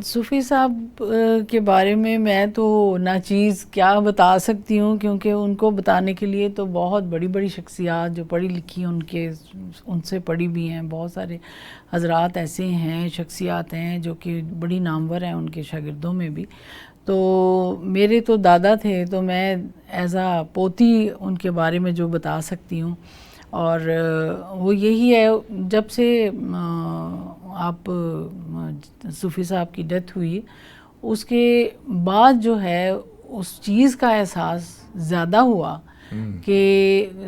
صوفی صاحب کے بارے میں تو ناچیز کیا بتا سکتی ہوں، کیونکہ ان کو بتانے کے لیے تو بہت بڑی بڑی شخصیات جو پڑھی لکھی ان سے پڑھی بھی ہیں، بہت سارے حضرات ایسے ہیں، شخصیات ہیں جو کہ بڑی نامور ہیں ان کے شاگردوں میں بھی. تو میرے تو دادا تھے، تو میں ایز اے پوتی ان کے بارے میں جو بتا سکتی ہوں، اور وہ یہی ہے جب سے آپ صوفی صاحب کی ڈیتھ ہوئی اس کے بعد جو ہے اس چیز کا احساس زیادہ ہوا کہ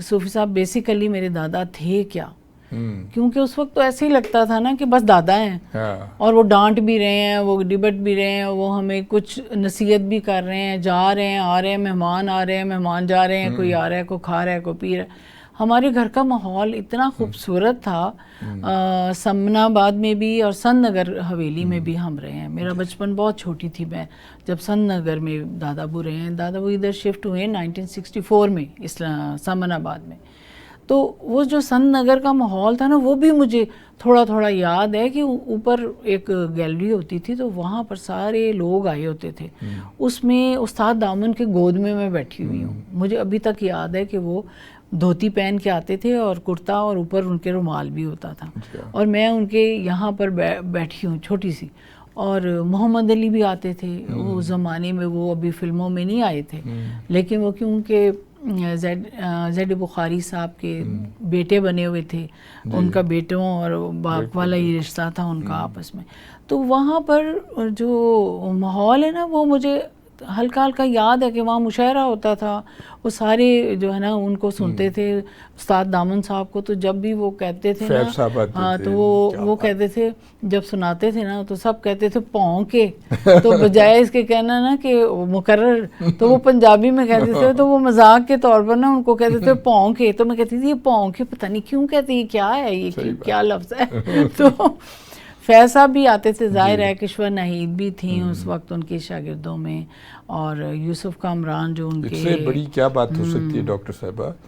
صوفی صاحب بیسیکلی میرے دادا تھے کیا، کیونکہ اس وقت تو ایسے ہی لگتا تھا نا کہ بس دادا ہیں، اور وہ ڈانٹ بھی رہے ہیں، وہ ڈبٹ بھی رہے ہیں، وہ ہمیں کچھ نصیحت بھی کر رہے ہیں، جا رہے ہیں آ رہے ہیں، مہمان آ رہے ہیں مہمان جا رہے ہیں، کوئی آ رہا ہے کوئی کھا رہا ہے کوئی پی رہا ہے. ہمارے گھر کا ماحول اتنا خوبصورت تھا، سمن آباد میں بھی اور سن نگر حویلی میں بھی ہم رہے ہیں. میرا بچپن بہت چھوٹی تھی میں جب سن نگر میں دادا ابو رہے ہیں. دادا ابو ادھر شفٹ ہوئے 1964 میں سمن آباد میں. تو وہ جو سن نگر کا ماحول تھا نا وہ بھی مجھے تھوڑا تھوڑا یاد ہے کہ اوپر ایک گیلری ہوتی تھی تو وہاں پر سارے لوگ آئے ہوتے تھے. اس میں استاد دامن کے گود میں بیٹھی ہوئی ہوں. مجھے ابھی تک یاد ہے کہ وہ دھوتی پہن کے آتے تھے اور کرتا، اور اوپر ان کے رومال بھی ہوتا تھا، اور میں ان کے یہاں پر بیٹھی ہوں چھوٹی سی. اور محمد علی بھی آتے تھے اس زمانے میں، وہ ابھی فلموں میں نہیں آئے تھے، لیکن وہ کیونکہ زید بخاری صاحب کے بیٹے بنے ہوئے تھے، ان کا بیٹوں اور باپ والا ہی رشتہ تھا ان کا آپس میں. تو وہاں پر جو ماحول ہے نا وہ مجھے ہلکا ہلکا یاد ہے کہ وہاں مشاعرہ ہوتا تھا، وہ سارے جو ہے نا ان کو سنتے تھے. استاد دامن صاحب کو تو جب بھی وہ کہتے تھے نا، ہاں تو وہ کہتے تھے جب سناتے تھے نا تو سب کہتے تھے پاؤں کے، تو بجائے اس کے کہنا نا کہ مقرر تو وہ پنجابی میں کہتے تھے، تو وہ مذاق کے طور پر نا ان کو کہتے تھے پاؤں کے. تو میں کہتی تھی یہ پاؤں کے پتہ نہیں کیوں کہتے ہیں، کیا ہے یہ کیا لفظ ہے. تو فیض صاحب بھی آتے تھے، ظاہر ہے کشور ناہید بھی تھیں اس وقت ان کے شاگردوں میں، اور یوسف کامران جو ان کے. اس سے بڑی کیا بات ہو سکتی ہے ڈاکٹر صاحبہ